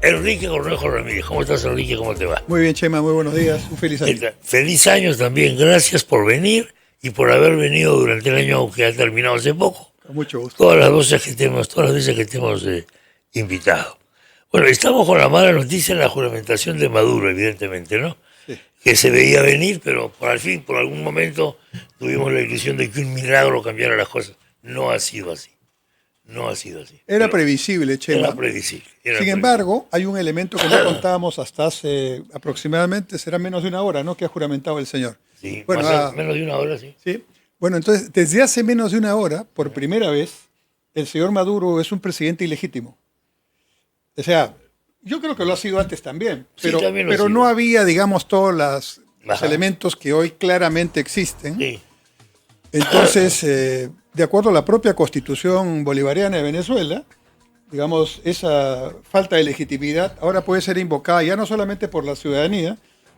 Enrique Cornejo Ramírez. ¿Cómo estás, Enrique? ¿Cómo te va? Muy bien, Chema, muy buenos días. Un feliz año. Feliz año también. Gracias por venir y por haber venido durante el año que ha terminado hace poco. Con mucho gusto. Todas las veces que te hemos invitado. Bueno, estamos con la mala noticia en la juramentación de Maduro, evidentemente, ¿no? Sí. Que se veía venir, pero por algún momento tuvimos la ilusión de que un milagro cambiara las cosas. No ha sido así. No ha sido así. Era previsible, Chema. Era previsible. Sin embargo, hay un elemento que no contábamos hasta hace aproximadamente, será menos de una hora, ¿no? Que ha juramentado el señor. Sí, bueno, menos de una hora, sí. Sí. Bueno, entonces, desde hace menos de una hora, por primera vez, el señor Maduro es un presidente ilegítimo. O sea, yo creo que lo ha sido antes también, pero no había, digamos, todos los elementos que hoy claramente existen. Sí. Entonces, de acuerdo a la propia Constitución bolivariana de Venezuela, digamos, esa falta de legitimidad ahora puede ser invocada ya no solamente por la ciudadanía,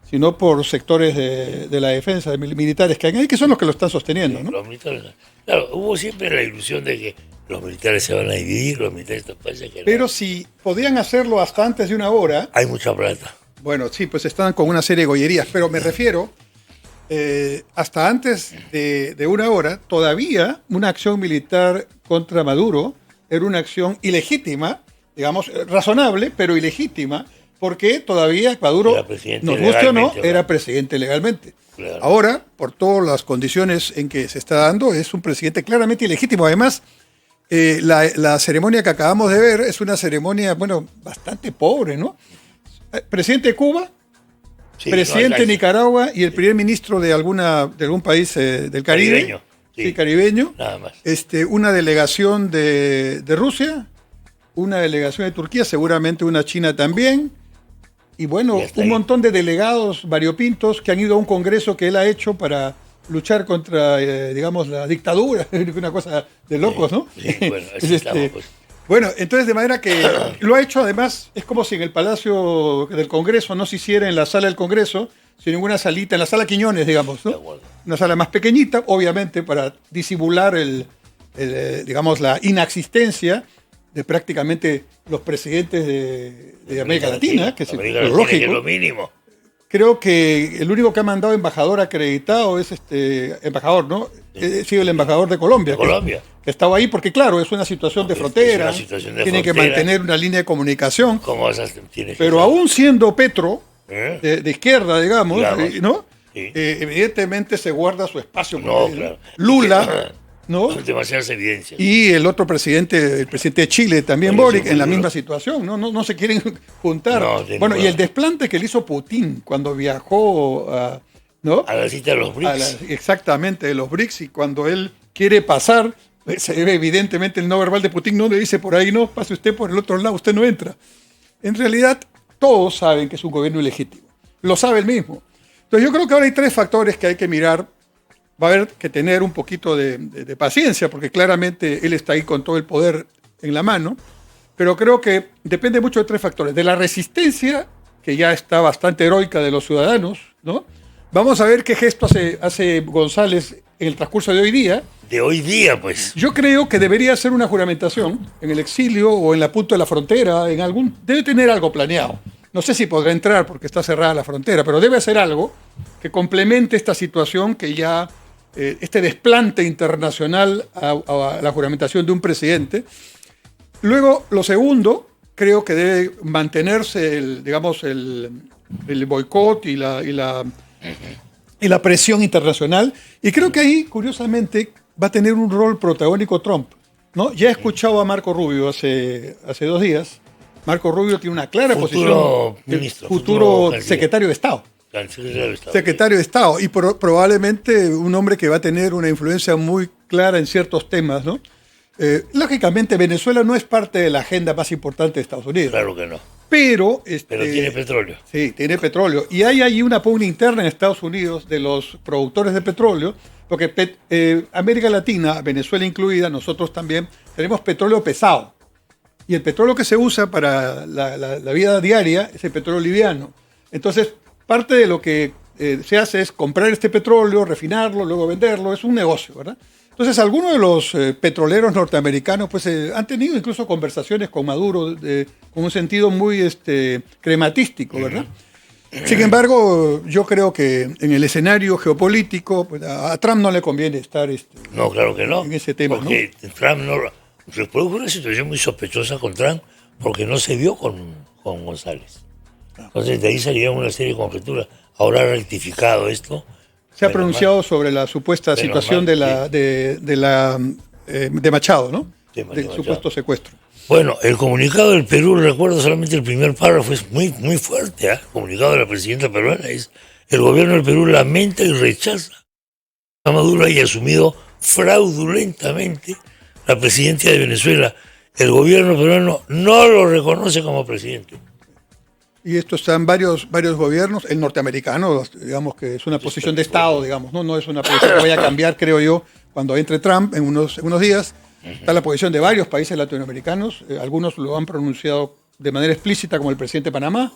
sino por sectores de la defensa, de militares que hay ahí, que son los que lo están sosteniendo, ¿no? Los militares, claro, hubo siempre la ilusión de que los militares se van a dividir, los militares de estos países que Pero si podían hacerlo hasta antes de una hora... Hay mucha plata. Bueno, sí, pues están con una serie de gollerías, pero me refiero... hasta antes de una hora, todavía una acción militar contra Maduro era una acción ilegítima, digamos, razonable, pero ilegítima, porque todavía Maduro, nos guste o no, era presidente legalmente. Claro. Ahora, por todas las condiciones en que se está dando, es un presidente claramente ilegítimo. Además, la ceremonia que acabamos de ver es una ceremonia, bueno, bastante pobre, ¿no? Presidente de Cuba, sí, presidente de Nicaragua y el primer ministro de algún país del Caribe. Caribeño. Sí, caribeño. Nada más. Una delegación de Rusia, una delegación de Turquía, seguramente una china también. Y bueno, un montón de delegados variopintos que han ido a un congreso que él ha hecho para luchar contra, digamos, la dictadura. Una cosa de locos, ¿no? Sí, bueno, así estamos, pues. Bueno, entonces de manera que lo ha hecho, además, es como si en el Palacio del Congreso no se hiciera en la sala del Congreso, sino en una salita, en la sala Quiñones, digamos, ¿no? Una sala más pequeñita, obviamente, para disimular digamos, la inexistencia de prácticamente los presidentes de América Latina, que es lo lógico. Que es lo mínimo. Creo que el único que ha mandado embajador acreditado es embajador, ¿no? Ha sido el embajador de Colombia. Que estaba ahí porque, claro, es una situación de frontera. Tiene que mantener una línea de comunicación. ¿Cómo pero aún siendo Petro, de izquierda, digamos, ¿no? Sí. Evidentemente se guarda su espacio. No, claro. Lula, ¿no? Demasiadas evidencias. Y el otro presidente, el presidente de Chile, también Boric, en la misma situación, ¿no? No se quieren juntar. Bueno, y el desplante que le hizo Putin cuando viajó ¿no? A la cita de los BRICS. Exactamente, de los BRICS, y cuando él quiere pasar, se ve evidentemente el no verbal de Putin, no le dice por ahí, no, pase usted por el otro lado, usted no entra. En realidad, todos saben que es un gobierno ilegítimo. Lo sabe él mismo. Entonces yo creo que ahora hay tres factores que hay que mirar. Va a haber que tener un poquito de paciencia, porque claramente él está ahí con todo el poder en la mano, pero creo que depende mucho de tres factores. De la resistencia, que ya está bastante heroica de los ciudadanos, ¿no? Vamos a ver qué gesto hace González en el transcurso de hoy día. De hoy día, pues. Yo creo que debería hacer una juramentación en el exilio o en la punta de la frontera, debe tener algo planeado. No sé si podrá entrar porque está cerrada la frontera, pero debe hacer algo que complemente esta situación que ya... este desplante internacional a la juramentación de un presidente. Luego, lo segundo, creo que debe mantenerse el boicot y la presión internacional. Y creo que ahí, curiosamente, va a tener un rol protagónico Trump, ¿no? Ya he escuchado a Marco Rubio hace 2 días. Marco Rubio tiene una clara posición. Futuro secretario de Estado. Secretario de Estado, y probablemente un hombre que va a tener una influencia muy clara en ciertos temas, ¿no? Lógicamente Venezuela no es parte de la agenda más importante de Estados Unidos. Claro que no. Pero tiene petróleo. Sí, tiene petróleo. Y hay ahí una pugna interna en Estados Unidos de los productores de petróleo, porque América Latina, Venezuela incluida, nosotros también, tenemos petróleo pesado. Y el petróleo que se usa para la vida diaria es el petróleo liviano. Entonces, parte de lo que se hace es comprar este petróleo, refinarlo, luego venderlo. Es un negocio, ¿verdad? Entonces, algunos de los petroleros norteamericanos pues, han tenido incluso conversaciones con Maduro con un sentido muy crematístico, ¿verdad? Sin embargo, yo creo que en el escenario geopolítico pues, a Trump no le conviene estar no, claro que no, en ese tema. Porque ¿no? Trump no... Se produjo una situación muy sospechosa con Trump porque no se vio con González. Entonces, de ahí salieron una serie de conjeturas. Ahora ha rectificado esto. Se ha pronunciado sobre la supuesta situación de Machado, ¿no? Del supuesto secuestro. Bueno, el comunicado del Perú, recuerdo solamente el primer párrafo, es muy, muy fuerte. El comunicado de la presidenta peruana es: el gobierno del Perú lamenta y rechaza que Maduro haya asumido fraudulentamente la presidencia de Venezuela. El gobierno peruano no lo reconoce como presidente. Y esto está en varios gobiernos. El norteamericano, digamos que es una posición de Estado, digamos, no es una posición que vaya a cambiar, creo yo, cuando entre Trump en unos días. Está la posición de varios países latinoamericanos. Algunos lo han pronunciado de manera explícita, como el presidente de Panamá,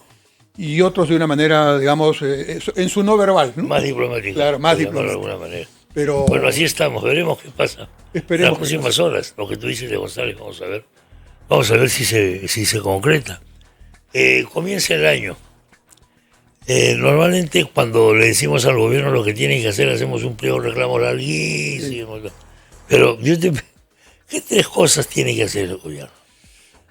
y otros de una manera, digamos, en su no verbal, ¿no? Más diplomática. Claro, más diplomática. De alguna manera. Pero, bueno, así estamos, veremos qué pasa. Esperemos. En las próximas horas, lo que tú dices de González, vamos a ver si se concreta. Comienza el año. Normalmente cuando le decimos al gobierno lo que tiene que hacer, hacemos un pliego de reclamo larguísimo. Sí. Pero ¿qué tres cosas tiene que hacer el gobierno?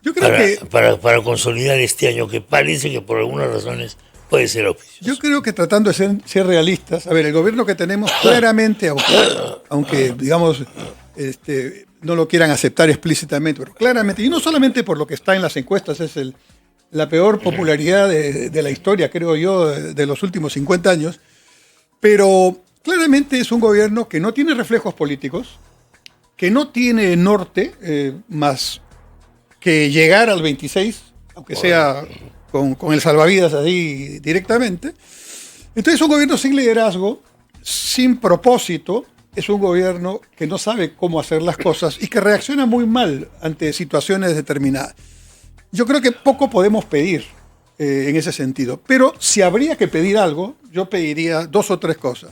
Yo creo para consolidar este año, que parece que por algunas razones puede ser auspicioso. Yo creo que tratando de ser realistas, a ver, el gobierno que tenemos claramente, aunque digamos, no lo quieran aceptar explícitamente, pero claramente, y no solamente por lo que está en las encuestas, es la peor popularidad de la historia, creo yo, de los últimos 50 años, pero claramente es un gobierno que no tiene reflejos políticos, que no tiene norte más que llegar al 26, aunque sea con el salvavidas ahí directamente. Entonces es un gobierno sin liderazgo, sin propósito, es un gobierno que no sabe cómo hacer las cosas y que reacciona muy mal ante situaciones determinadas. Yo creo que poco podemos pedir en ese sentido, pero si habría que pedir algo, yo pediría 2 o 3 cosas.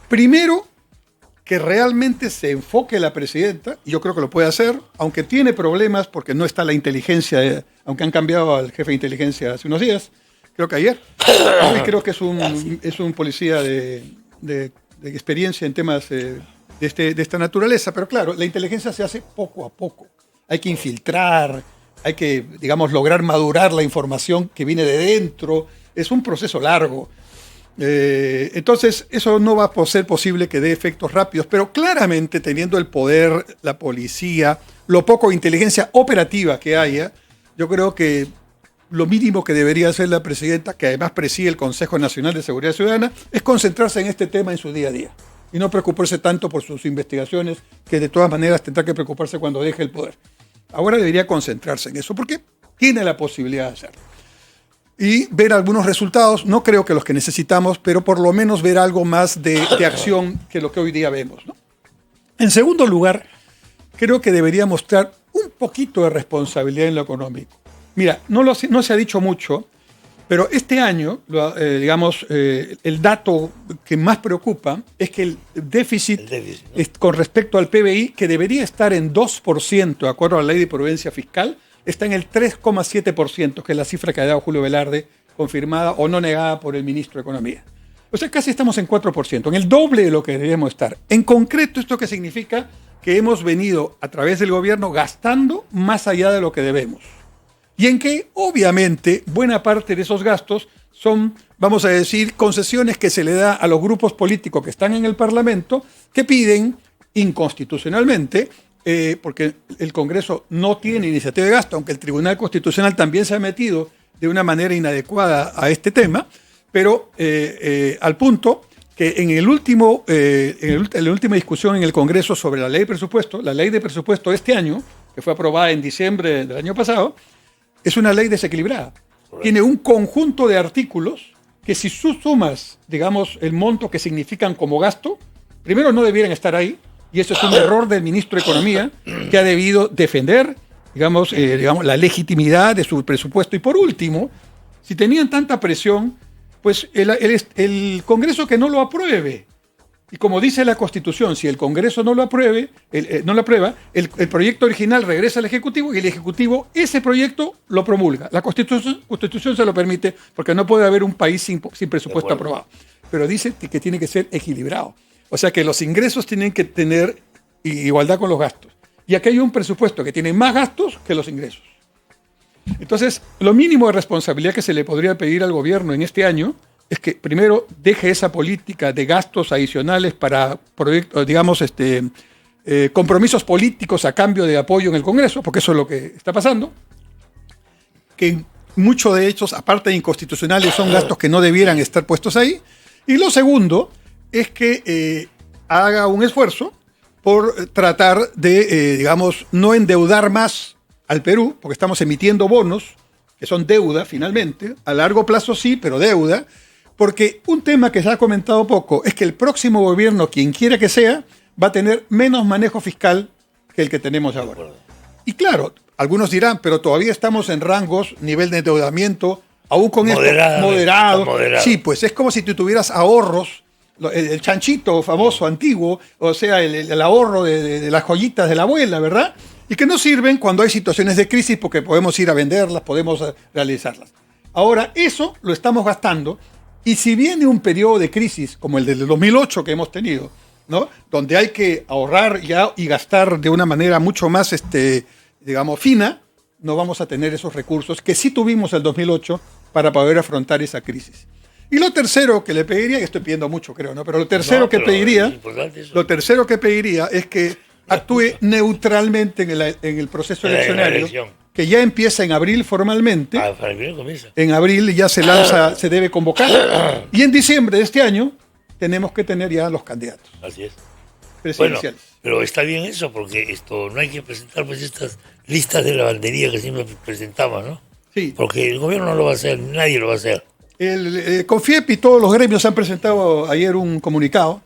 Primero, que realmente se enfoque la presidenta, y yo creo que lo puede hacer, aunque tiene problemas porque no está la inteligencia, aunque han cambiado al jefe de inteligencia hace unos días, creo que ayer, y creo que es un policía de experiencia en temas de esta naturaleza, pero claro, la inteligencia se hace poco a poco, hay que infiltrar, hay que, digamos, lograr madurar la información que viene de dentro, es un proceso largo. Entonces, eso no va a ser posible que dé efectos rápidos, pero claramente teniendo el poder, la policía, lo poco inteligencia operativa que haya, yo creo que lo mínimo que debería hacer la presidenta, que además preside el Consejo Nacional de Seguridad Ciudadana, es concentrarse en este tema en su día a día y no preocuparse tanto por sus investigaciones, que de todas maneras tendrá que preocuparse cuando deje el poder. Ahora debería concentrarse en eso, porque tiene la posibilidad de hacerlo. Y ver algunos resultados, no creo que los que necesitamos, pero por lo menos ver algo más de acción que lo que hoy día vemos, ¿no? En segundo lugar, creo que debería mostrar un poquito de responsabilidad en lo económico. Mira, no se ha dicho mucho, pero este año, el dato que más preocupa es que el déficit ¿no? Con respecto al PBI, que debería estar en 2%, de acuerdo a la Ley de Prudencia Fiscal, está en el 3,7%, que es la cifra que ha dado Julio Velarde, confirmada o no negada por el ministro de Economía. O sea, casi estamos en 4%, en el doble de lo que deberíamos estar. En concreto, ¿esto qué significa? Que hemos venido, a través del gobierno, gastando más allá de lo que debemos. Y en que, obviamente, buena parte de esos gastos son, vamos a decir, concesiones que se le da a los grupos políticos que están en el Parlamento, que piden inconstitucionalmente, porque el Congreso no tiene iniciativa de gasto, aunque el Tribunal Constitucional también se ha metido de una manera inadecuada a este tema, pero al punto que en la última discusión en el Congreso sobre la ley de presupuesto de este año, que fue aprobada en diciembre del año pasado, es una ley desequilibrada. Correcto. Tiene un conjunto de artículos que si tú sumas, digamos, el monto que significan como gasto, primero no debieran estar ahí, y eso es un error del ministro de Economía, que ha debido defender, digamos, la legitimidad de su presupuesto. Y por último, si tenían tanta presión, pues el Congreso que no lo apruebe. Y como dice la Constitución, si el Congreso no lo apruebe, no lo aprueba, el proyecto original regresa al Ejecutivo y el Ejecutivo ese proyecto lo promulga. La Constitución se lo permite porque no puede haber un país sin presupuesto aprobado. Pero dice que tiene que ser equilibrado. O sea que los ingresos tienen que tener igualdad con los gastos. Y aquí hay un presupuesto que tiene más gastos que los ingresos. Entonces, lo mínimo de responsabilidad que se le podría pedir al gobierno en este año es que primero deje esa política de gastos adicionales para proyectos, digamos, compromisos políticos a cambio de apoyo en el Congreso, porque eso es lo que está pasando, que muchos de ellos, aparte de inconstitucionales, son gastos que no debieran estar puestos ahí. Y lo segundo es que haga un esfuerzo por tratar de, digamos, no endeudar más al Perú, porque estamos emitiendo bonos, que son deuda finalmente, a largo plazo sí, pero deuda, porque un tema que se ha comentado poco es que el próximo gobierno, quien quiera que sea, va a tener menos manejo fiscal que el que tenemos ahora. Y claro, algunos dirán, pero todavía estamos en rangos, nivel de endeudamiento, aún con moderado. Sí, pues es como si tú tuvieras ahorros, el chanchito famoso, antiguo, o sea, el ahorro de las joyitas de la abuela, ¿verdad? Y que no sirven cuando hay situaciones de crisis porque podemos ir a venderlas, podemos realizarlas. Ahora, eso lo estamos gastando y si viene un periodo de crisis como el del 2008 que hemos tenido, ¿no? Donde hay que ahorrar ya y gastar de una manera mucho más, digamos, fina, no vamos a tener esos recursos que sí tuvimos el 2008 para poder afrontar esa crisis. Y lo tercero que le pediría, y estoy pidiendo mucho creo, ¿no? Pero lo tercero que pediría es que actúe neutralmente en el proceso eleccionario, que ya empieza en abril formalmente. En abril ya se lanza, se debe convocar. Y en diciembre de este año tenemos que tener ya los candidatos. Así es. Presidenciales. Bueno, pero está bien eso, porque no hay que presentar pues estas listas de lavandería que siempre presentamos, ¿no? Sí. Porque el gobierno no lo va a hacer, nadie lo va a hacer. El CONFIEP y todos los gremios han presentado ayer un comunicado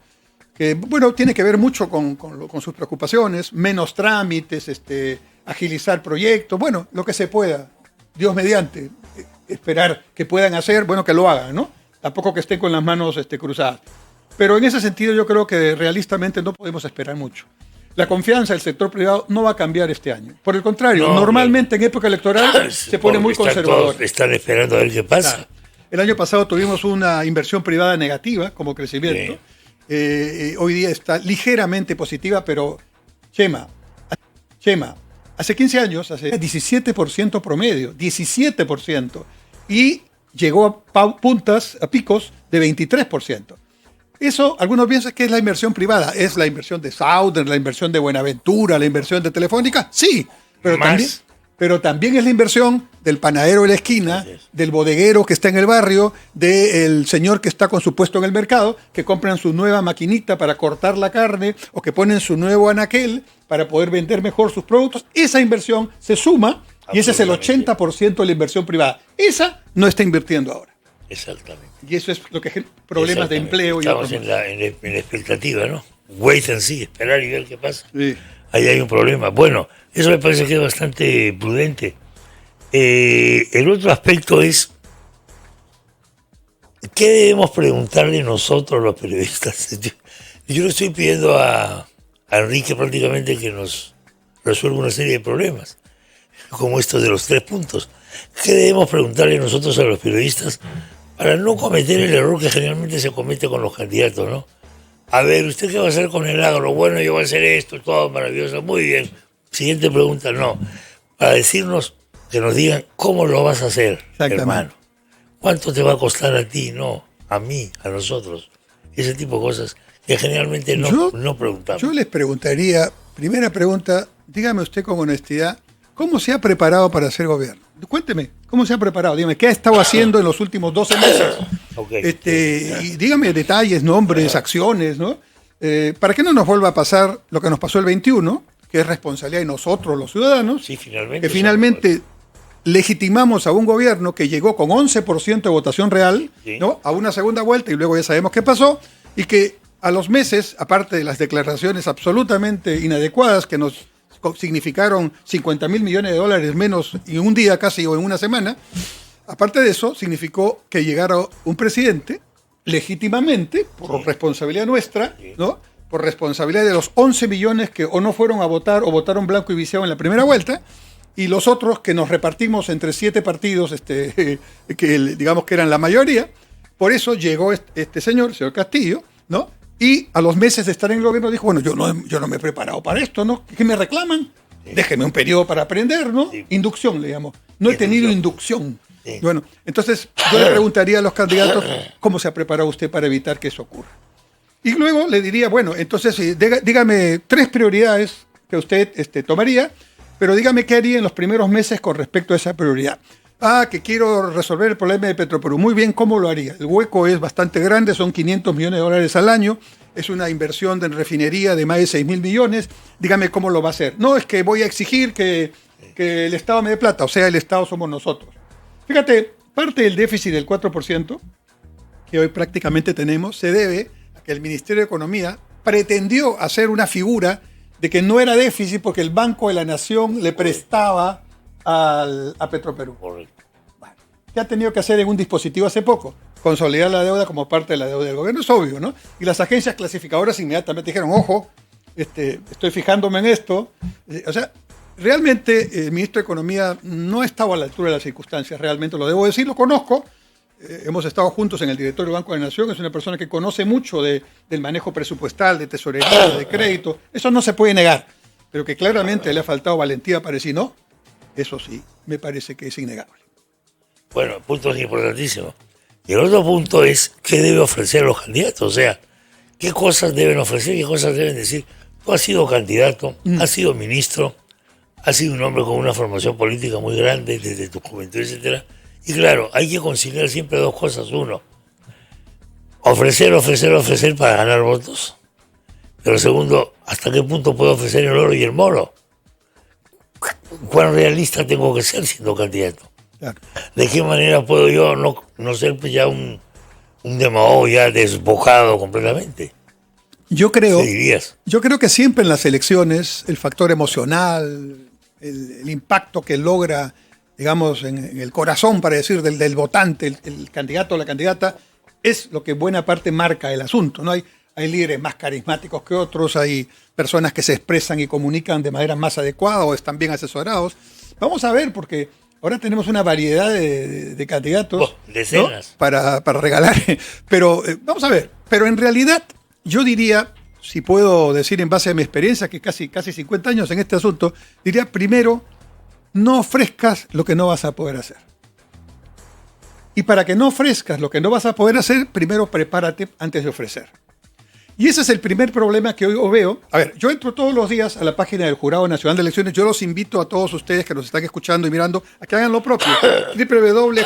que, bueno, tiene que ver mucho con sus preocupaciones, menos trámites, agilizar proyectos, bueno, lo que se pueda, Dios mediante, esperar que puedan hacer, bueno, que lo hagan, ¿no? Tampoco que estén con las manos cruzadas. Pero en ese sentido yo creo que realistamente no podemos esperar mucho. La confianza del sector privado no va a cambiar este año. Por el contrario, normalmente en época electoral se pone muy conservador. Están esperando a ver qué pasa. Claro. El año pasado tuvimos una inversión privada negativa como crecimiento. Hoy día está ligeramente positiva, pero Chema, hace 15 años, hace 17% promedio, 17%, y llegó a picos de 23%. Eso, algunos piensan que es la inversión privada, es la inversión de Southern, la inversión de Buenaventura, la inversión de Telefónica, sí, pero también es la inversión del panadero de la esquina, del bodeguero que está en el barrio, del señor que está con su puesto en el mercado, que compran su nueva maquinita para cortar la carne o que ponen su nuevo anaquel para poder vender mejor sus productos. Esa inversión se suma y ese es el 80% de la inversión privada. Esa no está invirtiendo ahora. Exactamente. Y eso es lo que genera problemas de empleo. Estamos en la expectativa, ¿no? Wait and see, esperar y ver qué pasa. Sí. Ahí hay un problema. Bueno, eso me parece que es bastante prudente. El otro aspecto es, ¿qué debemos preguntarle nosotros los periodistas? Yo le estoy pidiendo a Enrique prácticamente que nos resuelva una serie de problemas, como estos de los 3 puntos. ¿Qué debemos preguntarle nosotros a los periodistas para no cometer el error que generalmente se comete con los candidatos, ¿no? A ver, ¿usted qué va a hacer con el agro? Bueno, yo voy a hacer esto, todo maravilloso, muy bien. Siguiente pregunta, no. Para decirnos, que nos digan cómo lo vas a hacer, hermano. ¿Cuánto te va a costar a ti? No, a mí, a nosotros. Ese tipo de cosas que generalmente no preguntamos. Yo les preguntaría, primera pregunta, dígame usted con honestidad, ¿cómo se ha preparado para hacer gobierno? Cuénteme, ¿cómo se ha preparado? Dígame, ¿qué ha estado haciendo en los últimos 12 meses? Y dígame detalles, nombres, acciones, ¿no? Para que no nos vuelva a pasar lo que nos pasó el 21, que es responsabilidad de nosotros, los ciudadanos, que finalmente legitimamos a un gobierno que llegó con 11% de votación real, ¿no? A una segunda vuelta y luego ya sabemos qué pasó, y que a los meses, aparte de las declaraciones absolutamente inadecuadas que nos significaron 50.000 millones de dólares menos en un día casi o en una semana, aparte de eso, significó que llegara un presidente legítimamente, por responsabilidad nuestra, ¿no? Por responsabilidad de los 11 millones que o no fueron a votar o votaron blanco y viciado en la primera vuelta, y los otros que nos repartimos entre 7 partidos, que digamos que eran la mayoría. Por eso llegó este señor, el señor Castillo, ¿no? Y a los meses de estar en el gobierno dijo, bueno, yo no me he preparado para esto, ¿no? ¿Qué me reclaman? Sí. Déjeme un periodo para aprender, ¿no? Sí. Inducción, le llamo. No he tenido inducción. Sí. Bueno, entonces yo le preguntaría a los candidatos cómo se ha preparado usted para evitar que eso ocurra. Y luego le diría, bueno, entonces dígame 3 prioridades que usted tomaría, pero dígame qué haría en los primeros meses con respecto a esa prioridad. Que quiero resolver el problema de Petroperú. Muy bien, ¿cómo lo haría? El hueco es bastante grande, son $500 millones al año, es una inversión de refinería de más de 6.000 millones. Dígame cómo lo va a hacer. No, es que voy a exigir que el Estado me dé plata, o sea, el Estado somos nosotros. Fíjate, parte del déficit del 4% que hoy prácticamente tenemos se debe a que el Ministerio de Economía pretendió hacer una figura de que no era déficit porque el Banco de la Nación le prestaba a Petroperú. Correcto. Bueno, ¿qué ha tenido que hacer en un dispositivo hace poco? Consolidar la deuda como parte de la deuda del gobierno, es obvio, ¿no? Y las agencias clasificadoras inmediatamente dijeron, ojo, estoy fijándome en esto. O sea, realmente el ministro de Economía no ha estado a la altura de las circunstancias, realmente lo debo decir, lo conozco. Hemos estado juntos en el directorio del Banco de la Nación, es una persona que conoce mucho del manejo presupuestal, de tesorería, de crédito, eso no se puede negar, pero que claramente le ha faltado valentía para decir no, eso sí, me parece que es innegable. Bueno, el punto es importantísimo. Y el otro punto es qué debe ofrecer a los candidatos, o sea, qué cosas deben ofrecer, qué cosas deben decir. Tú has sido candidato, has sido ministro, has sido un hombre con una formación política muy grande desde tu juventud, etcétera. Y claro, hay que conciliar siempre 2 cosas. Uno, ofrecer para ganar votos. Pero segundo, ¿hasta qué punto puedo ofrecer el oro y el moro? ¿Cuán realista tengo que ser siendo candidato? Claro. ¿De qué manera puedo yo no ser ya un demagogo ya desbocado completamente? Yo creo que siempre en las elecciones el factor emocional, el impacto que logra, digamos, en el corazón, para decir, del votante, el candidato o la candidata, es lo que buena parte marca el asunto, ¿no? Hay líderes más carismáticos que otros, hay personas que se expresan y comunican de manera más adecuada o están bien asesorados. Vamos a ver, porque ahora tenemos una variedad de candidatos, decenas, ¿no? para regalar, pero vamos a ver. Pero en realidad, yo diría, si puedo decir en base a mi experiencia, que casi 50 años en este asunto, diría primero, no ofrezcas lo que no vas a poder hacer. Y para que no ofrezcas lo que no vas a poder hacer, primero prepárate antes de ofrecer. Y ese es el primer problema que hoy veo. A ver, yo entro todos los días a la página del Jurado Nacional de Elecciones. Yo los invito a todos ustedes que nos están escuchando y mirando a que hagan lo propio. www.jne.gov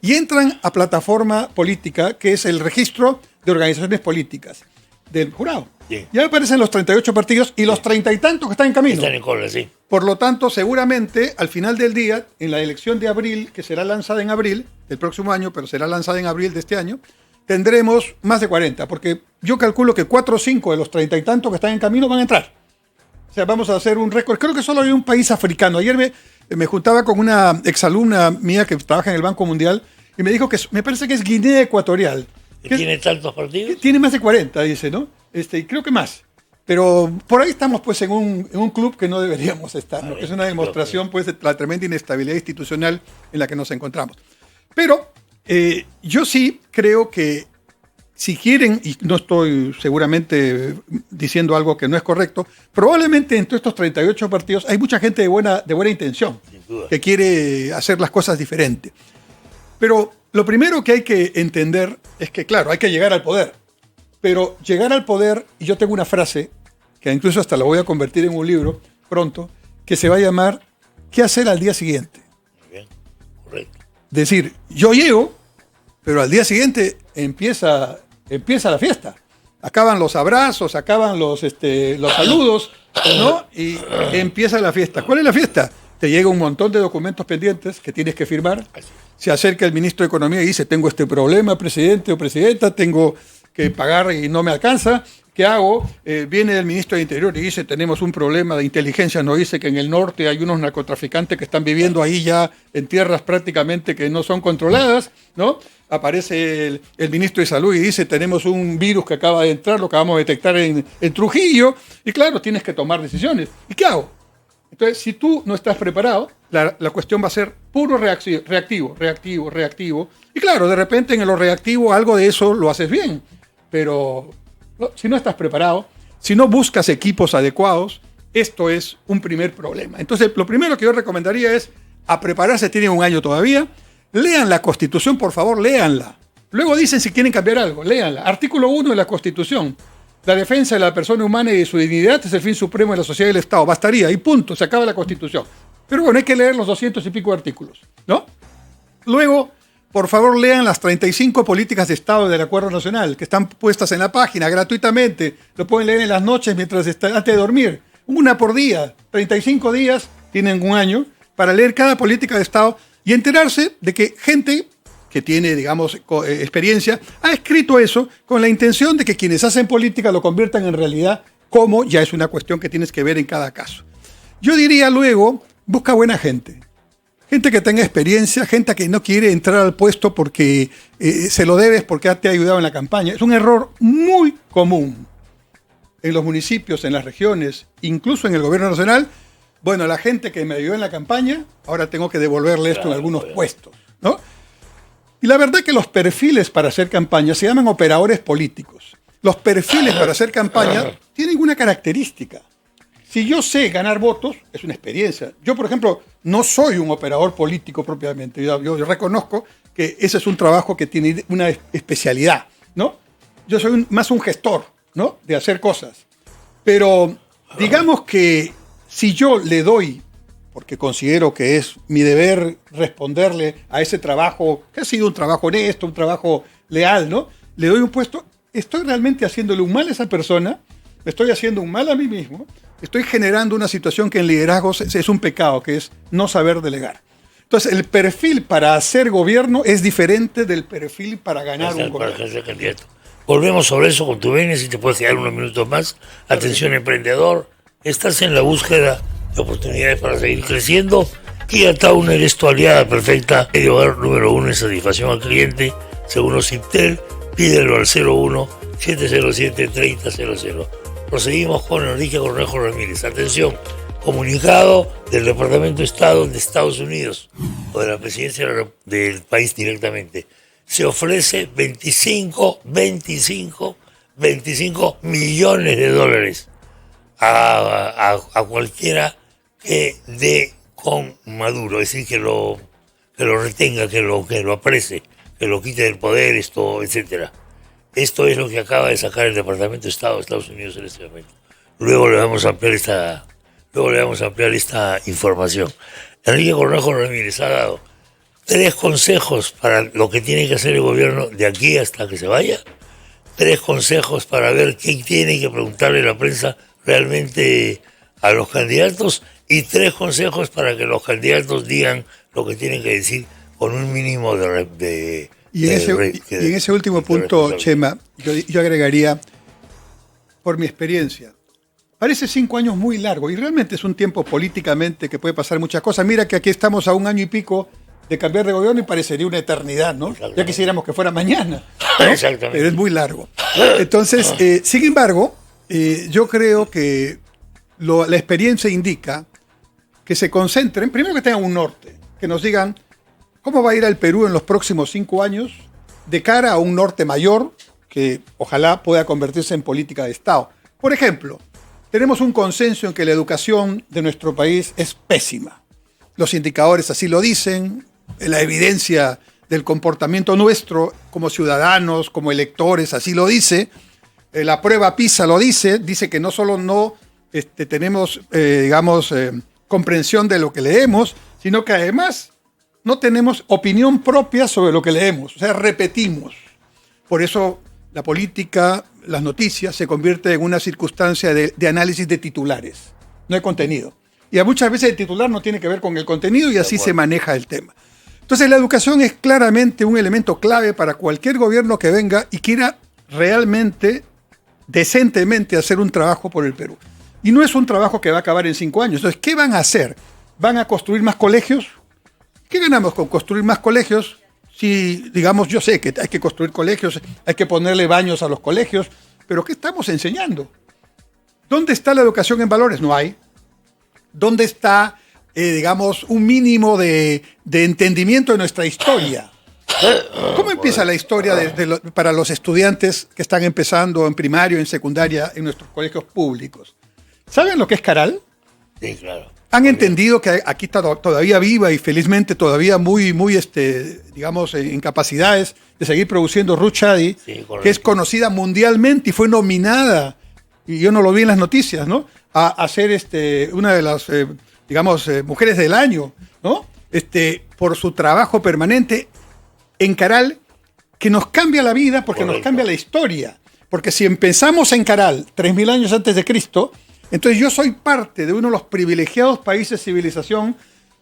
y entran a Plataforma Política, que es el registro de organizaciones políticas del jurado. Sí. Ya aparecen los 38 partidos y los 30 y tantos que están en camino. Están en cola, sí. Por lo tanto, seguramente, al final del día, en la elección de abril, que será lanzada en abril del próximo año, pero será lanzada en abril de este año, tendremos más de 40, porque yo calculo que 4 o 5 de los 30 y tantos que están en camino van a entrar. O sea, vamos a hacer un récord. Creo que solo hay un país africano. Ayer me juntaba con una exalumna mía que trabaja en el Banco Mundial y me dijo que me parece que es Guinea Ecuatorial. ¿Tiene tantos partidos? Tiene más de 40, dice, ¿no? Y creo que más. Pero por ahí estamos pues en un club que no deberíamos estar, ¿no? Es una demostración pues de la tremenda inestabilidad institucional en la que nos encontramos. Pero yo sí creo que si quieren, y no estoy seguramente diciendo algo que no es correcto, probablemente entre estos 38 partidos hay mucha gente de buena intención, que quiere hacer las cosas diferentes. Pero lo primero que hay que entender es que, claro, hay que llegar al poder. Pero llegar al poder, y yo tengo una frase, que incluso hasta la voy a convertir en un libro pronto, que se va a llamar ¿qué hacer al día siguiente? Muy bien, correcto. Decir, yo llego, pero al día siguiente empieza la fiesta. Acaban los abrazos, acaban los saludos, ¿no? Y empieza la fiesta. ¿Cuál es la fiesta? Te llega un montón de documentos pendientes que tienes que firmar. Se acerca el ministro de Economía y dice, tengo este problema, presidente o presidenta, tengo que pagar y no me alcanza. ¿Qué hago? Viene el ministro de Interior y dice, tenemos un problema de inteligencia, nos dice que en el norte hay unos narcotraficantes que están viviendo ahí ya en tierras prácticamente que no son controladas, ¿no? Aparece el ministro de Salud y dice, tenemos un virus que acaba de entrar, lo acabamos de detectar en Trujillo, y claro, tienes que tomar decisiones. ¿Y qué hago? Entonces, si tú no estás preparado, la cuestión va a ser puro reactivo. Y claro, de repente en lo reactivo algo de eso lo haces bien, pero si no estás preparado, si no buscas equipos adecuados, esto es un primer problema. Entonces, lo primero que yo recomendaría es a prepararse, tienen un año todavía, lean la Constitución, por favor, léanla. Luego dicen si quieren cambiar algo, léanla. Artículo 1 de la Constitución. La defensa de la persona humana y de su dignidad es el fin supremo de la sociedad y del Estado. Bastaría, y punto, se acaba la Constitución. Pero bueno, hay que leer los 200 y pico artículos, ¿no? Luego, por favor, lean las 35 políticas de Estado del Acuerdo Nacional, que están puestas en la página gratuitamente. Lo pueden leer en las noches antes de dormir. Una por día, 35 días, tienen un año, para leer cada política de Estado y enterarse de que gente que tiene, digamos, experiencia, ha escrito eso con la intención de que quienes hacen política lo conviertan en realidad, como ya es una cuestión que tienes que ver en cada caso. Yo diría luego, busca buena gente. Gente que tenga experiencia, gente que no quiere entrar al puesto porque se lo debes, porque te ha ayudado en la campaña. Es un error muy común en los municipios, en las regiones, incluso en el gobierno nacional. Bueno, la gente que me ayudó en la campaña, ahora tengo que devolverle esto en algunos puestos, ¿no? Y la verdad es que los perfiles para hacer campaña se llaman operadores políticos. Los perfiles para hacer campaña tienen una característica. Si yo sé ganar votos, es una experiencia. Yo, por ejemplo, no soy un operador político propiamente. Yo reconozco que ese es un trabajo que tiene una especialidad, ¿no? Yo soy más un gestor, ¿no? De hacer cosas. Pero digamos que si yo le doy, porque considero que es mi deber responderle a ese trabajo, que ha sido un trabajo honesto, un trabajo leal, ¿no? Le doy un puesto, estoy realmente haciéndole un mal a esa persona, me estoy haciendo un mal a mí mismo, estoy generando una situación que en liderazgo es un pecado, que es no saber delegar. Entonces, el perfil para hacer gobierno es diferente del perfil para ganar un gobierno. Para ser candidato. Volvemos sobre eso con tu Bene, si te puedes quedar unos minutos más. Atención, emprendedor, estás en la búsqueda de oportunidades para seguir creciendo. Kia Towner es tu aliada perfecta, el hogar número 1 en satisfacción al cliente. Según Ociptel, pídelo al 01-707-3000. Proseguimos con Enrique Cornejo Ramírez. Atención, comunicado del Departamento de Estado de Estados Unidos o de la presidencia del país directamente. Se ofrece 25 millones de dólares a cualquiera que dé con Maduro, es decir, que lo retenga, que lo aprese, que lo quite del poder, etcétera. Esto es lo que acaba de sacar el Departamento de Estado de Estados Unidos en este momento. Luego le vamos a ampliar esta información. Enrique Cornejo Ramírez ha dado 3 consejos para lo que tiene que hacer el gobierno de aquí hasta que se vaya, 3 consejos para ver qué tiene que preguntarle la prensa realmente a los candidatos y 3 consejos para que los candidatos digan lo que tienen que decir con un mínimo de y en ese último punto, Chema, yo agregaría, por mi experiencia, parece 5 años muy largo y realmente es un tiempo políticamente que puede pasar muchas cosas. Mira que aquí estamos a 1 año y pico de cambiar de gobierno y parecería una eternidad, ¿no? Ya quisiéramos que fuera mañana, ¿no? Exactamente. Pero es muy largo. Entonces, sin embargo, yo creo que la experiencia indica que se concentren, primero que tengan un norte, que nos digan cómo va a ir el Perú en los próximos 5 años de cara a un norte mayor que ojalá pueda convertirse en política de Estado. Por ejemplo, tenemos un consenso en que la educación de nuestro país es pésima. Los indicadores así lo dicen, la evidencia del comportamiento nuestro como ciudadanos, como electores, así lo dice. La prueba PISA lo dice que no solo no tenemos, comprensión de lo que leemos, sino que además no tenemos opinión propia sobre lo que leemos, o sea, repetimos. Por eso la política, las noticias, se convierte en una circunstancia de análisis de titulares, no hay contenido. Y muchas veces el titular no tiene que ver con el contenido y así se maneja el tema. Entonces la educación es claramente un elemento clave para cualquier gobierno que venga y quiera realmente decentemente hacer un trabajo por el Perú. Y no es un trabajo que va a acabar en 5 años. Entonces, ¿qué van a hacer? ¿Van a construir más colegios? ¿Qué ganamos con construir más colegios? Si, digamos, yo sé que hay que construir colegios, hay que ponerle baños a los colegios, pero ¿qué estamos enseñando? ¿Dónde está la educación en valores? No hay. ¿Dónde está, digamos, un mínimo de entendimiento de nuestra historia? ¿Cómo empieza la historia para los estudiantes que están empezando en primario, en secundaria, en nuestros colegios públicos? ¿Saben lo que es Caral? Sí, claro. Han entendido que aquí está todavía viva y felizmente todavía muy digamos, en capacidades de seguir produciendo Ruth Shadi, Sí, que es conocida mundialmente y fue nominada, y yo no lo vi en las noticias, ¿no? A ser una de las, digamos, mujeres del año, ¿no? Por su trabajo permanente en Caral, que nos cambia la vida porque Correcto. nos cambia la historia. Porque si empezamos en Caral 3.000 años antes de Cristo, entonces yo soy parte de uno de los privilegiados países de civilización,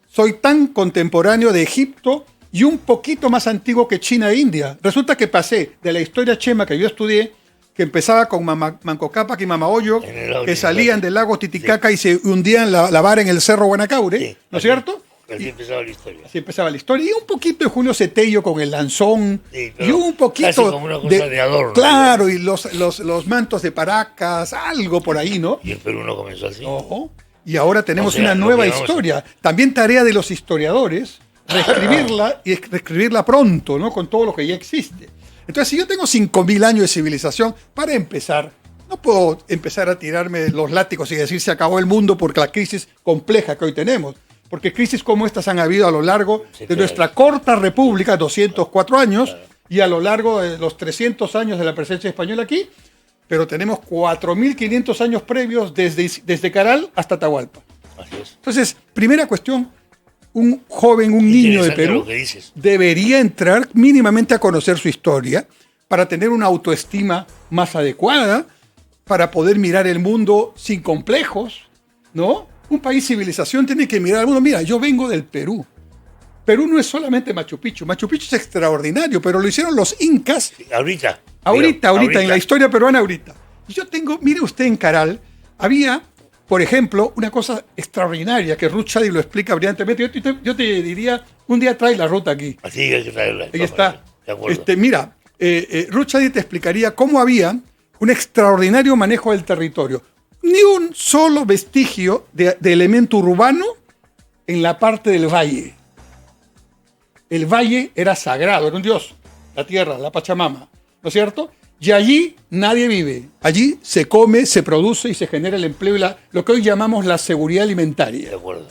soy tan contemporáneo de Egipto y un poquito más antiguo que China e India. Resulta que pasé de la historia chema que yo estudié, que empezaba con Manco Cápac y Mama Oyo, En el lago que Titicaca. salían del lago Titicaca y se hundían la vara en el cerro Guanacaure, Sí, ¿no es así- cierto? Así empezaba la historia. Así empezaba la historia. Y un poquito de Julio Cetello con el lanzón. Sí, pero y un poquito. casi como una cosa de adorno, Claro, y los mantos de Paracas, algo por ahí, ¿no? Y el Perú no comenzó así. Ojo. Y ahora tenemos O sea, una lo nueva que vamos a- historia. También tarea de los historiadores, reescribirla y reescribirla pronto, ¿no? Con todo lo que ya existe. Entonces, si yo tengo 5.000 años de civilización, para empezar, no puedo empezar a tirarme los látigos y decir se acabó el mundo por la crisis compleja que hoy tenemos. Porque crisis como estas han habido a lo largo Sí, de claro. nuestra corta república, 204 años, y a lo largo de los 300 años de la presencia española aquí, pero tenemos 4.500 años previos desde Caral hasta Atahualpa. Así es. Entonces, primera cuestión, un joven, un niño de Interesante Perú lo que dices. debería entrar mínimamente a conocer su historia para tener una autoestima más adecuada, para poder mirar el mundo sin complejos, ¿no? Un país civilización tiene que mirar al mundo. Mira, yo vengo del Perú. Perú no es solamente Machu Picchu. Machu Picchu es extraordinario, pero lo hicieron los incas Sí, ahorita. ahorita, Mira, en la historia peruana ahorita. Y yo tengo, mire usted en Caral, había, por ejemplo, una cosa extraordinaria que Ruth Shadi lo explica brillantemente. Yo te diría, un día trae la ruta aquí. Así hay que traerla. Ahí está. De acuerdo. Mira, Ruth Shadi te explicaría cómo había un extraordinario manejo del territorio. Ni un solo vestigio de elemento urbano en la parte del valle. El valle era sagrado, era un dios, la tierra, la Pachamama, ¿no es cierto? Y allí nadie vive. Allí se come, se produce y se genera el empleo y lo que hoy llamamos la seguridad alimentaria. De acuerdo.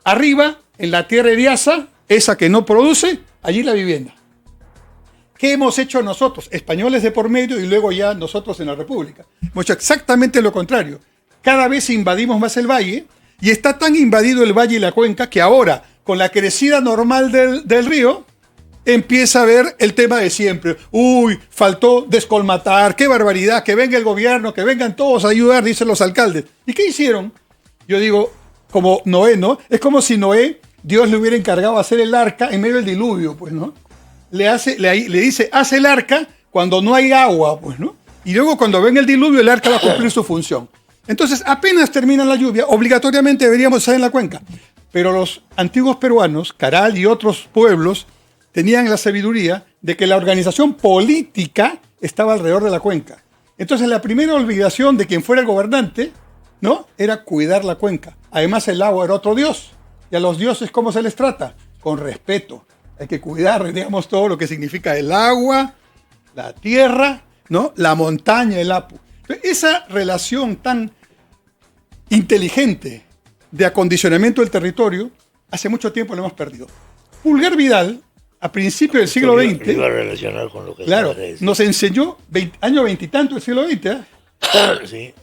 Arriba, en la tierra eriaza, esa que no produce, allí la vivienda. ¿Qué hemos hecho nosotros? Españoles de por medio y luego ya nosotros en la República. Hemos hecho exactamente lo contrario. Cada vez invadimos más el valle y está tan invadido el valle y la cuenca que ahora, con la crecida normal del río, empieza a ver el tema de siempre. Uy, faltó descolmatar, qué barbaridad, que venga el gobierno, que vengan todos a ayudar, dicen los alcaldes. ¿Y qué hicieron? Yo digo, como Noé, ¿no? Es como si Noé, Dios le hubiera encargado hacer el arca en medio del diluvio, pues, ¿no? Le dice, haz el arca cuando no hay agua, pues, ¿no? Y luego cuando venga el diluvio, el arca va a cumplir su función. Entonces, apenas termina la lluvia, obligatoriamente deberíamos estar en la cuenca. Pero los antiguos peruanos, Caral y otros pueblos, tenían la sabiduría de que la organización política estaba alrededor de la cuenca. Entonces, la primera obligación de quien fuera el gobernante, ¿no?, era cuidar la cuenca. Además, el agua era otro dios. Y a los dioses, ¿cómo se les trata? Con respeto. Hay que cuidar, digamos, todo lo que significa el agua, la tierra, ¿no?, la montaña, el apu. Entonces, esa relación tan inteligente de acondicionamiento del territorio, hace mucho tiempo lo hemos perdido. Pulgar Vidal, a principios del siglo Lo XX, iba a relacionar con lo que claro, acabas de decir. nos enseñó, año 20 y tanto del siglo XX, Sí,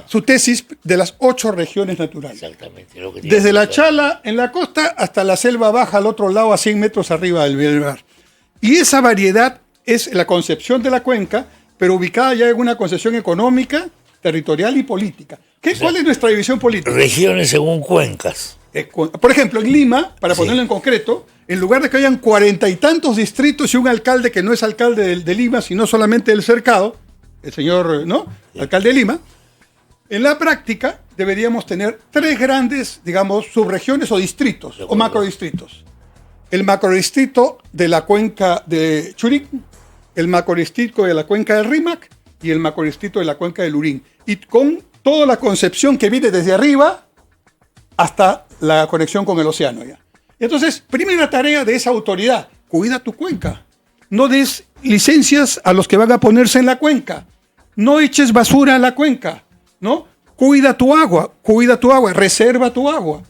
su tesis de las 8 regiones naturales. exactamente. Lo que tiene Desde que la ser. Chala en la costa hasta la selva baja al otro lado, a 100 metros arriba del mar. Y esa variedad es la concepción de la cuenca, pero ubicada ya en una concepción económica, territorial y política. ¿Cuál es nuestra división política? Regiones según cuencas. Por ejemplo, en Lima, para ponerlo en concreto, en lugar de que hayan 40 y tantos distritos y un alcalde que no es alcalde de Lima, sino solamente del cercado, el señor, ¿no?, alcalde de Lima, en la práctica deberíamos tener 3 grandes, digamos, subregiones o distritos, o macrodistritos. El macrodistrito de la cuenca de Churín, el macrodistrito de la cuenca del Rímac y el macrodistrito de la cuenca del Lurín. Y con toda la concepción que viene desde arriba hasta la conexión con el océano ya. Entonces, primera tarea de esa autoridad, cuida tu cuenca. No des licencias a los que van a ponerse en la cuenca. No eches basura a la cuenca, ¿no? Cuida tu agua, reserva tu agua.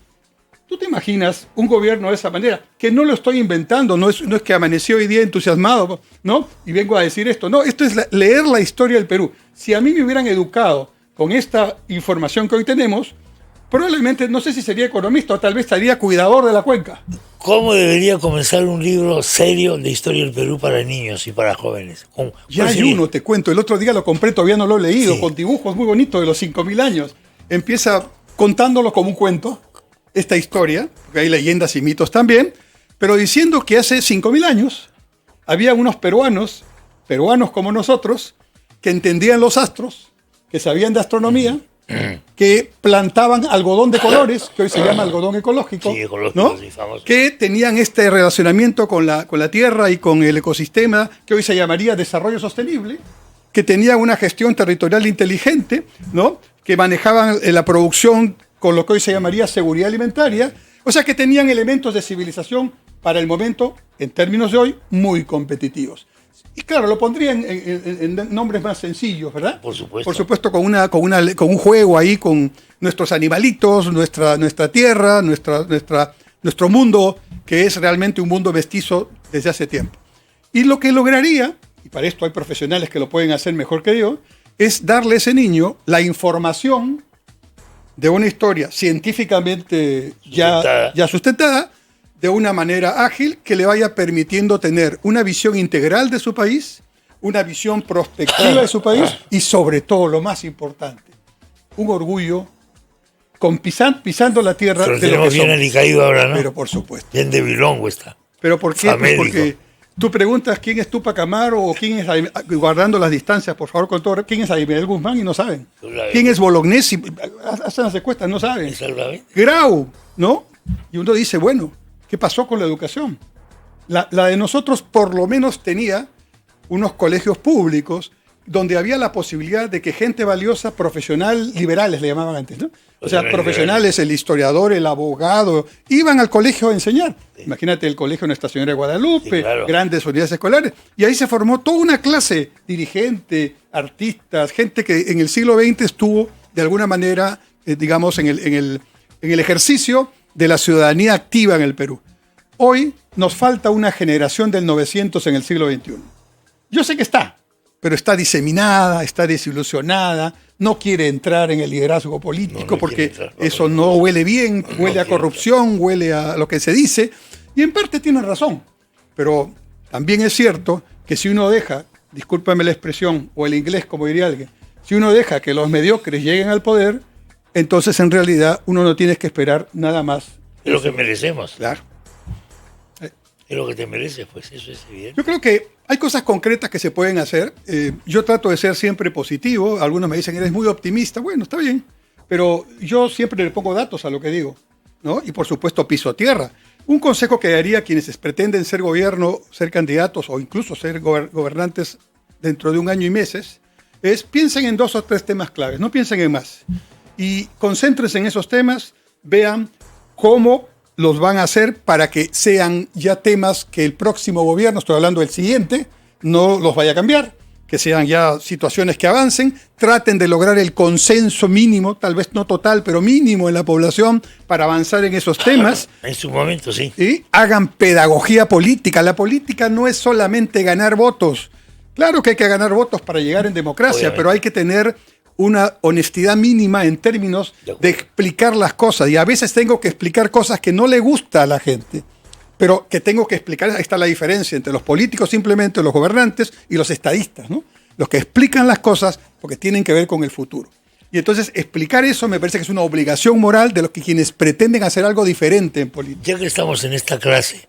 ¿Tú te imaginas un gobierno de esa manera? Que no lo estoy inventando, no es que amaneció hoy día entusiasmado, ¿no?, y vengo a decir esto. No, esto es leer la historia del Perú. Si a mí me hubieran educado con esta información que hoy tenemos, probablemente, no sé si sería economista o tal vez sería cuidador de la cuenca. ¿Cómo debería comenzar un libro serio de historia del Perú para niños y para jóvenes? Ya hay uno, te cuento. El otro día lo compré, todavía no lo he leído, sí, con dibujos muy bonitos de los 5.000 años. Empieza contándolo como un cuento, esta historia, porque hay leyendas y mitos también, pero diciendo que hace 5.000 años había unos peruanos como nosotros, que entendían los astros, que sabían de astronomía, que plantaban algodón de colores, que hoy se llama algodón ecológico, sí, ecológico, ¿no?, sí, famoso, que tenían este relacionamiento con la tierra y con el ecosistema, que hoy se llamaría desarrollo sostenible, que tenían una gestión territorial inteligente, ¿no?, que manejaban la producción con lo que hoy se llamaría seguridad alimentaria, o sea que tenían elementos de civilización para el momento, en términos de hoy, muy competitivos. Y claro, lo pondrían en nombres más sencillos, ¿verdad? Por supuesto. Por supuesto, con un juego ahí, con nuestros animalitos, nuestra tierra, nuestro mundo, que es realmente un mundo mestizo desde hace tiempo. Y lo que lograría, y para esto hay profesionales que lo pueden hacer mejor que yo, es darle a ese niño la información de una historia científicamente ya sustentada, de una manera ágil que le vaya permitiendo tener una visión integral de su país, una visión prospectiva de su país y sobre todo, lo más importante, un orgullo pisando la tierra. Pero de lo tenemos que bien somos. alicaído ahora, ¿no? Pero por supuesto. Bien de bilongo está. ¿Pero por qué? Pues porque tú preguntas quién es Tupac Amaru o quién es, guardando las distancias, por favor, con todo, quién es Aymeric Guzmán y no saben. ¿Quién es Bolognesi? Hacen las encuestas, no saben. Grau, ¿no? Y uno dice, bueno, ¿qué pasó con la educación? La de nosotros por lo menos tenía unos colegios públicos donde había la posibilidad de que gente valiosa, profesional, liberales le llamaban antes, ¿no? O sea, profesionales, el historiador, el abogado, iban al colegio a enseñar. Sí. Imagínate el colegio Nuestra Señora de Guadalupe, sí, claro, grandes unidades escolares. Y ahí se formó toda una clase, dirigente, artistas, gente que en el siglo XX estuvo de alguna manera, digamos, en el ejercicio de la ciudadanía activa en el Perú. Hoy nos falta una generación del 900 en el siglo XXI. Yo sé que está, pero está diseminada, está desilusionada, no quiere entrar en el liderazgo político porque eso no huele bien, huele a corrupción, huele a lo que se dice, y en parte tiene razón. Pero también es cierto que si uno deja, discúlpame la expresión, o el inglés como diría alguien, si uno deja que los mediocres lleguen al poder, entonces en realidad uno no tiene que esperar nada más. Es lo que merecemos. Claro. Es lo que te mereces, pues eso es evidente. Yo creo que hay cosas concretas que se pueden hacer. Yo trato de ser siempre positivo. Algunos me dicen, eres muy optimista. Bueno, está bien. Pero yo siempre le pongo datos a lo que digo, ¿no? Y por supuesto piso tierra. Un consejo que daría a quienes pretenden ser gobierno, ser candidatos o incluso ser gobernantes dentro de un año y meses, es piensen en 2 o 3 temas claves. No piensen en más. Y concéntrense en esos temas. Vean cómo los van a hacer para que sean ya temas que el próximo gobierno, estoy hablando del siguiente, no los vaya a cambiar, que sean ya situaciones que avancen, traten de lograr el consenso mínimo, tal vez no total, pero mínimo en la población para avanzar en esos temas. En su momento, sí. Y hagan pedagogía política. La política no es solamente ganar votos. Claro que hay que ganar votos para llegar en democracia, obviamente, pero hay que tener una honestidad mínima en términos de explicar las cosas. Y a veces tengo que explicar cosas que no le gusta a la gente, pero que tengo que explicar. Ahí está la diferencia entre los políticos, simplemente los gobernantes, y los estadistas, ¿no? Los que explican las cosas porque tienen que ver con el futuro. Y entonces explicar eso me parece que es una obligación moral de los que quienes pretenden hacer algo diferente en política. Ya que estamos en esta clase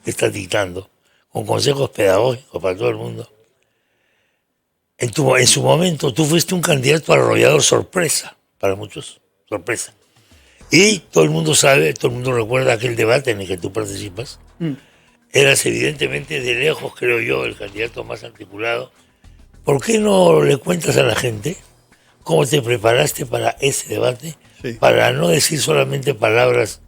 que está dictando, con consejos pedagógicos para todo el mundo, En su momento tú fuiste un candidato arrollador sorpresa, para muchos, sorpresa. Y todo el mundo sabe, todo el mundo recuerda aquel debate en el que tú participas. Eras evidentemente de lejos, creo yo, el candidato más articulado. ¿Por qué no le cuentas a la gente cómo te preparaste para ese debate? Sí. Para no decir solamente palabras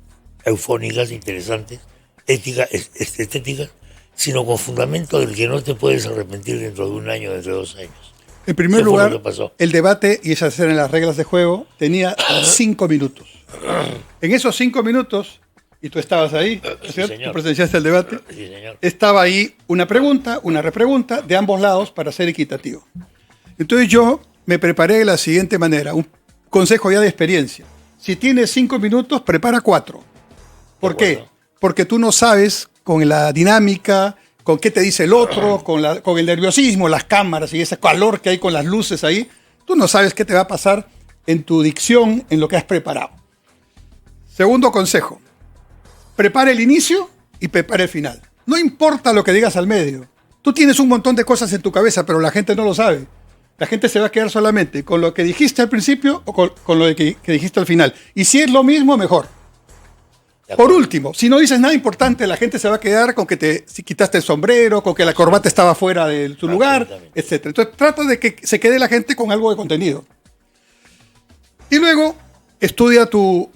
eufónicas, interesantes, estéticas, sino con fundamento del que no te puedes arrepentir dentro de un año, dentro de 2 años. En primer Eso fue lugar, lo que pasó. el debate, y esas eran las reglas de juego, tenía 5 minutos. En esos 5 minutos, y tú estabas ahí, Sí, ¿cierto? señor. Tú presenciaste el debate. Sí, señor. Estaba ahí una pregunta, una repregunta de ambos lados para ser equitativo. Entonces yo me preparé de la siguiente manera, un consejo ya de experiencia. Si tienes 5 minutos, prepara 4. ¿Por qué? acuerdo. Porque tú no sabes con la dinámica, con qué te dice el otro, con el nerviosismo, las cámaras y ese calor que hay con las luces ahí, tú no sabes qué te va a pasar en tu dicción, en lo que has preparado. Segundo consejo, prepara el inicio y prepara el final. No importa lo que digas al medio. Tú tienes un montón de cosas en tu cabeza, pero la gente no lo sabe. La gente se va a quedar solamente con lo que dijiste al principio o con lo que dijiste al final. Y si es lo mismo, mejor. Por último, si no dices nada importante, la gente se va a quedar con que si quitaste el sombrero, con que la corbata estaba fuera de tu lugar, etc. Entonces trata de que se quede la gente con algo de contenido. Y luego estudia a tu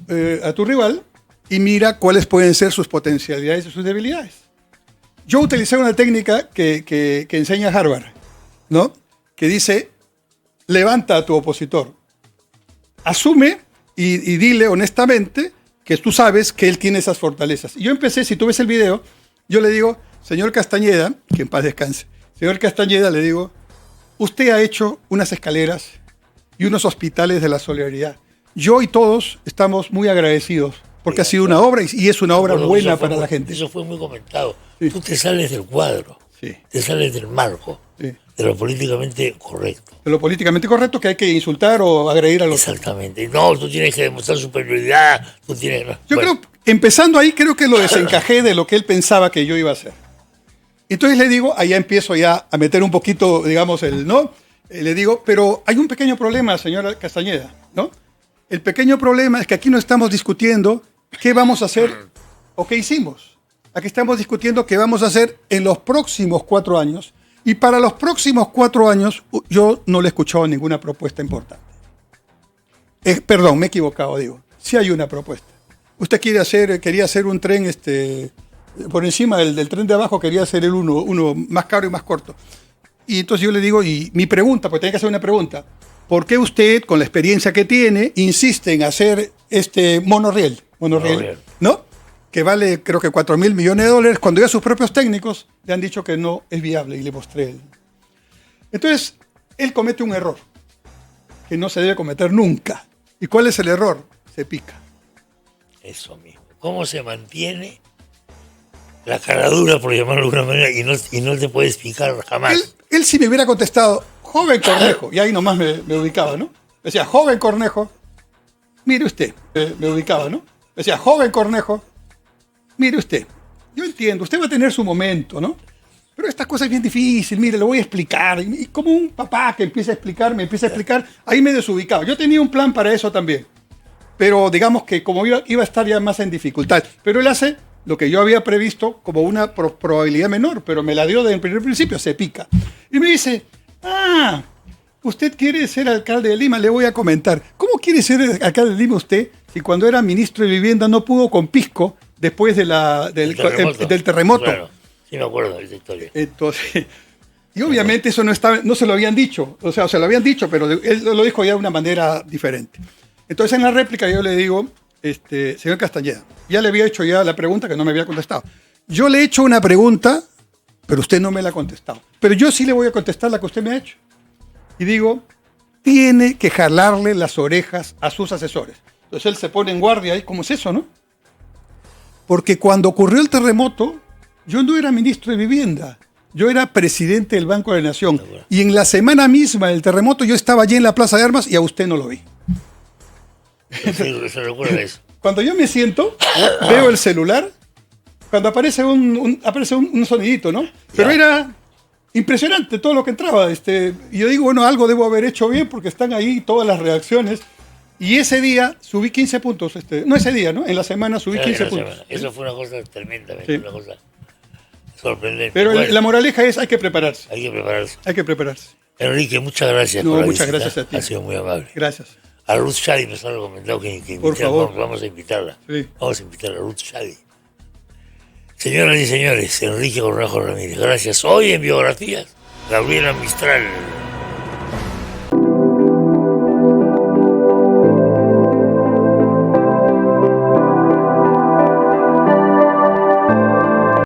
rival y mira cuáles pueden ser sus potencialidades y sus debilidades. Yo utilicé una técnica que enseña Harvard, ¿no? Que dice, levanta a tu opositor, asume y dile honestamente que tú sabes que él tiene esas fortalezas. Y yo empecé, si tú ves el video, yo le digo, señor Castañeda, que en paz descanse, señor Castañeda, le digo, usted ha hecho unas escaleras y unos hospitales de la solidaridad. Yo y todos estamos muy agradecidos porque ha sido una obra y es una obra buena para la gente. Eso fue muy comentado. Sí. Tú te sales del cuadro, Sí. te sales del marco, Sí. de lo políticamente correcto. De lo políticamente correcto que hay que insultar o agredir a los... Exactamente. No, tú tienes que demostrar superioridad, tú tienes... Yo Bueno, creo, empezando ahí, creo que lo desencajé de lo que él pensaba que yo iba a hacer. Entonces le digo, allá empiezo ya a meter un poquito, digamos, le digo, pero hay un pequeño problema, señora Castañeda, ¿no? El pequeño problema es que aquí no estamos discutiendo qué vamos a hacer o qué hicimos. Aquí estamos discutiendo qué vamos a hacer en los próximos 4 años. Y para los próximos 4 años yo no le he escuchado ninguna propuesta importante. Perdón, me he equivocado, digo. Sí hay una propuesta. Usted quería hacer un tren por encima del tren de abajo, quería hacer uno más caro y más corto. Y entonces yo le digo, y mi pregunta, porque tenía que hacer una pregunta, ¿por qué usted, con la experiencia que tiene, insiste en hacer este monorriel, ¿no? Que vale creo que $4.000 millones, cuando ya sus propios técnicos le han dicho que no es viable y le mostré. Entonces, él comete un error que no se debe cometer nunca. ¿Y cuál es el error? Se pica. eso mismo. ¿Cómo se mantiene la caradura, por llamarlo de alguna manera, y no te puedes picar jamás? Él si me hubiera contestado, joven Cornejo, y ahí nomás me ubicaba, ¿no? Decía, joven Cornejo, mire usted, me ubicaba, ¿no? Decía, joven Cornejo, mire usted, yo entiendo, usted va a tener su momento, ¿no? Pero esta cosa es bien difícil, mire, lo voy a explicar. Y como un papá que empieza a explicar, ahí me desubicaba. Yo tenía un plan para eso también. Pero digamos que como iba a estar ya más en dificultad. Pero él hace lo que yo había previsto como una probabilidad menor, pero me la dio desde el primer principio, se pica. Y me dice, usted quiere ser alcalde de Lima, le voy a comentar. ¿Cómo quiere ser alcalde de Lima usted si cuando era ministro de Vivienda no pudo con Pisco después del terremoto? Claro, sí me acuerdo de esa historia. Entonces, y obviamente eso no se lo habían dicho. O sea, se lo habían dicho, pero él lo dijo ya de una manera diferente. Entonces en la réplica yo le digo, señor Castañeda, ya le había hecho ya la pregunta que no me había contestado. Yo le he hecho una pregunta, pero usted no me la ha contestado. Pero yo sí le voy a contestar la que usted me ha hecho. Y digo, tiene que jalarle las orejas a sus asesores. Entonces él se pone en guardia ahí, ¿cómo es eso, no? Porque cuando ocurrió el terremoto, yo no era ministro de Vivienda, yo era presidente del Banco de la Nación. Y en la semana misma del terremoto yo estaba allí en la Plaza de Armas y a usted no lo vi. Sí, se recuerda eso. Cuando yo me siento, veo el celular, cuando aparece un sonidito, ¿no? Pero era impresionante todo lo que entraba. Y yo digo, bueno, algo debo haber hecho bien porque están ahí todas las reacciones. Y ese día subí 15 puntos. No ese día, ¿no? En la semana subí 15 puntos. Eso fue una cosa tremendamente, una cosa sorprendente. Pero bueno, la moraleja es hay que prepararse. Hay que prepararse. Hay que prepararse. Enrique, muchas gracias por la muchas visita. gracias a ti. Ha sido muy amable. Gracias. A Ruth Shadi nos han recomendado que por favor. Vamos a invitarla. Sí. Vamos a invitar a Ruth Shadi. Señoras y señores, Enrique Cornejo Ramírez, gracias. Hoy en Biografías, Gabriela Mistral.